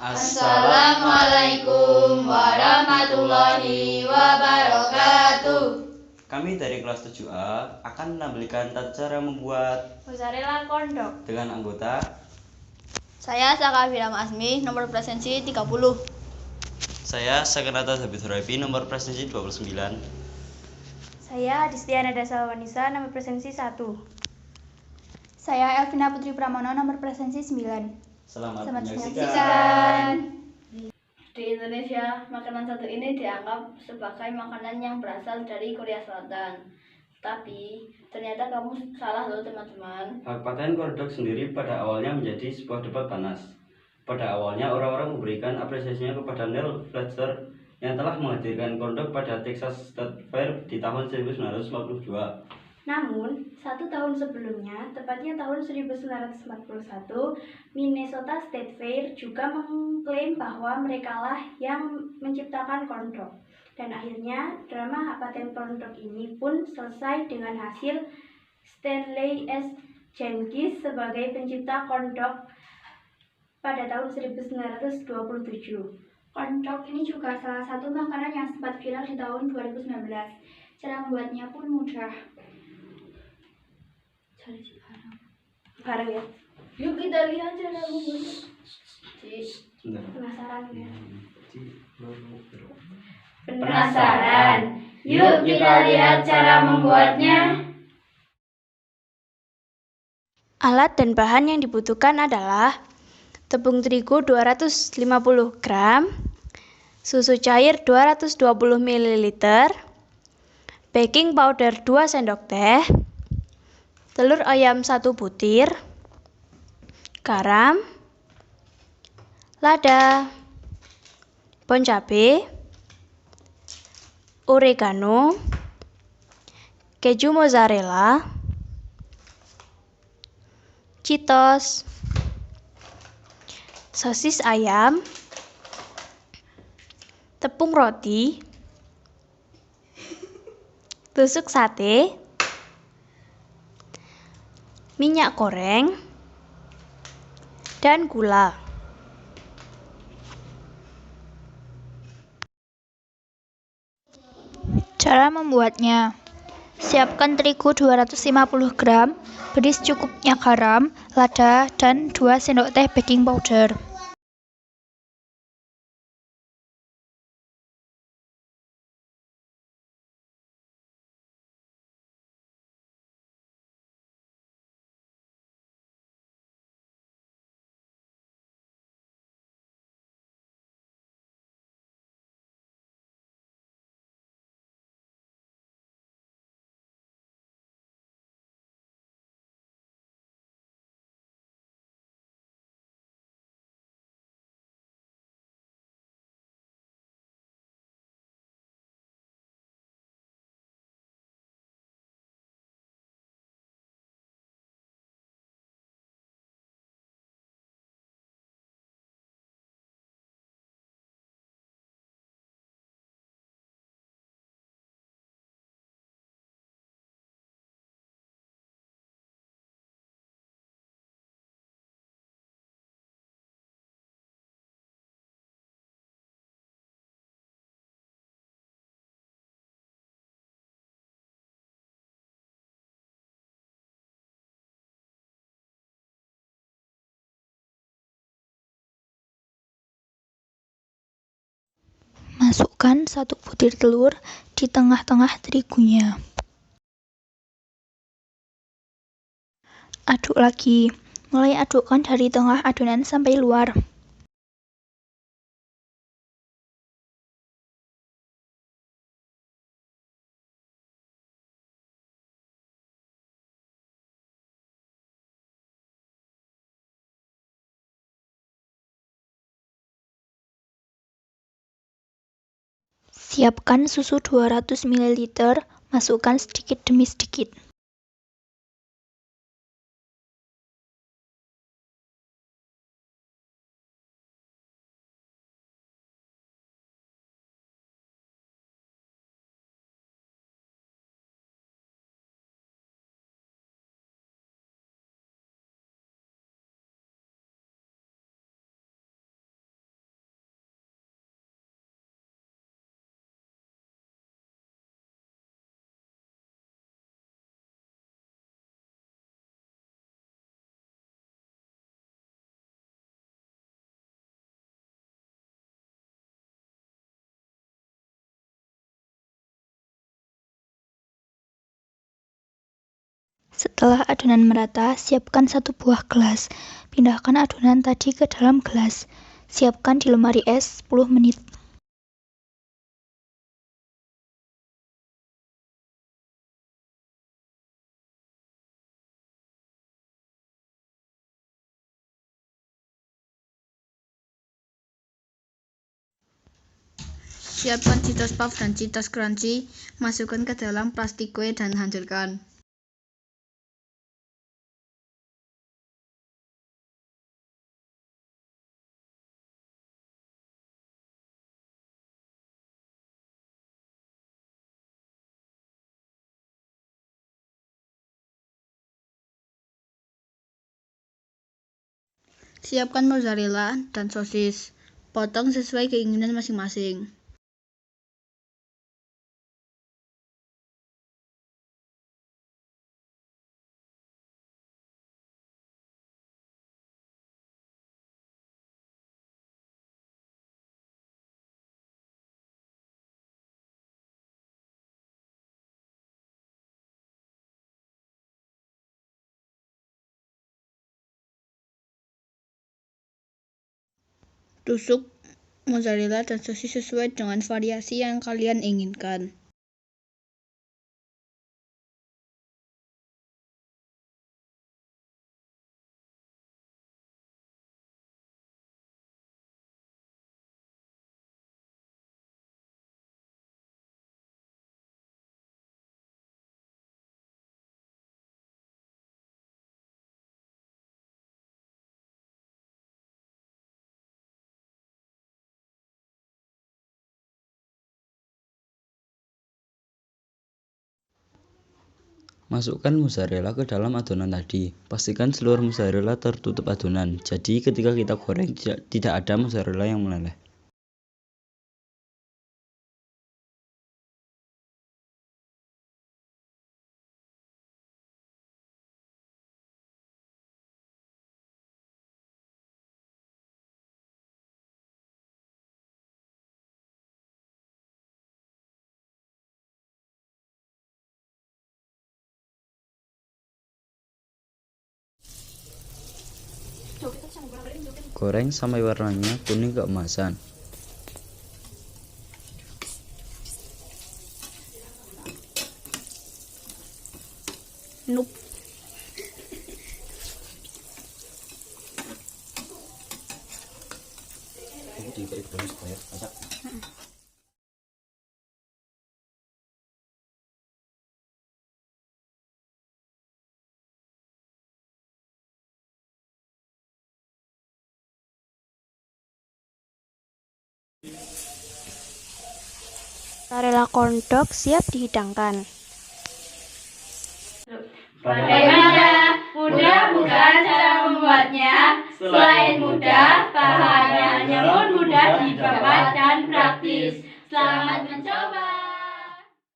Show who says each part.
Speaker 1: Assalamualaikum warahmatullahi wabarakatuh.
Speaker 2: Kami dari kelas 7A akan menampilkan tata cara membuat
Speaker 1: mozzarella kondok
Speaker 2: dengan anggota.
Speaker 3: Saya Saka Biram Asmi, nomor presensi 30.
Speaker 2: Saya Sakenata Zabid Huraifi, nomor presensi 29.
Speaker 1: Saya Distiana Dasawanisa, nomor presensi 1.
Speaker 4: Saya Elvina Putri Pramono, nomor presensi 9.
Speaker 2: Selamat
Speaker 4: menyaksikan.
Speaker 5: Di Indonesia, makanan satu ini dianggap sebagai makanan yang berasal dari Korea Selatan. Tapi ternyata kamu salah loh teman-teman.
Speaker 2: Hak paten kondok sendiri pada awalnya menjadi sebuah debat panas. Pada awalnya orang-orang memberikan apresiasinya kepada Neil Fletcher yang telah menghadirkan kondok pada Texas State Fair di tahun 1952.
Speaker 1: Namun, 1 tahun sebelumnya, tepatnya tahun 1941, Minnesota State Fair juga mengklaim bahwa merekalah yang menciptakan kondok. Dan akhirnya, drama hak paten kondok ini pun selesai dengan hasil Stanley S. Jenkins sebagai pencipta kondok pada tahun 1927.
Speaker 4: Kondok ini juga salah satu makanan yang sempat viral di tahun 2019. Cara membuatnya pun mudah.
Speaker 1: Bareng ya.
Speaker 5: Yuk kita lihat cara membuatnya.
Speaker 1: Penasaran ya?
Speaker 5: Penasaran? Yuk kita lihat cara membuatnya.
Speaker 1: Alat dan bahan yang dibutuhkan adalah tepung terigu 250 gram, susu cair 220 ml, baking powder 2 sendok teh, telur ayam 1 butir, garam, lada, bon cabe, oregano, keju mozzarella, Cheetos, sosis ayam, tepung roti, tusuk sate, minyak goreng, dan gula.
Speaker 4: Cara membuatnya: siapkan terigu 250 gram, beri secukupnya garam, lada, dan 2 sendok teh baking powder. Masukkan 1 butir telur di tengah-tengah terigunya. Aduk lagi, mulai adukkan dari tengah adonan sampai luar. Siapkan susu 200 ml, masukkan sedikit demi sedikit. Setelah adonan merata, siapkan 1 buah gelas. Pindahkan adonan tadi ke dalam gelas. Siapkan di lemari es 10 menit.
Speaker 3: Siapkan Cheetos Puff dan Cheetos Crunchy, masukkan ke dalam plastik kue dan hancurkan. Siapkan mozzarella dan sosis. Potong sesuai keinginan masing-masing. Tusuk mozzarella dan sosis sesuai dengan variasi yang kalian inginkan.
Speaker 2: Masukkan mozzarella ke dalam adonan tadi. Pastikan seluruh mozzarella tertutup adonan. Jadi ketika kita goreng tidak ada mozzarella yang meleleh. Goreng sampai warnanya kuning keemasan.
Speaker 3: Nope.
Speaker 1: Mozzarella corn dog siap dihidangkan.
Speaker 5: Bagaimana? Mudah bukan cara membuatnya? Selain mudah, bahannya pun mudah didapat dan praktis. Selamat mencoba!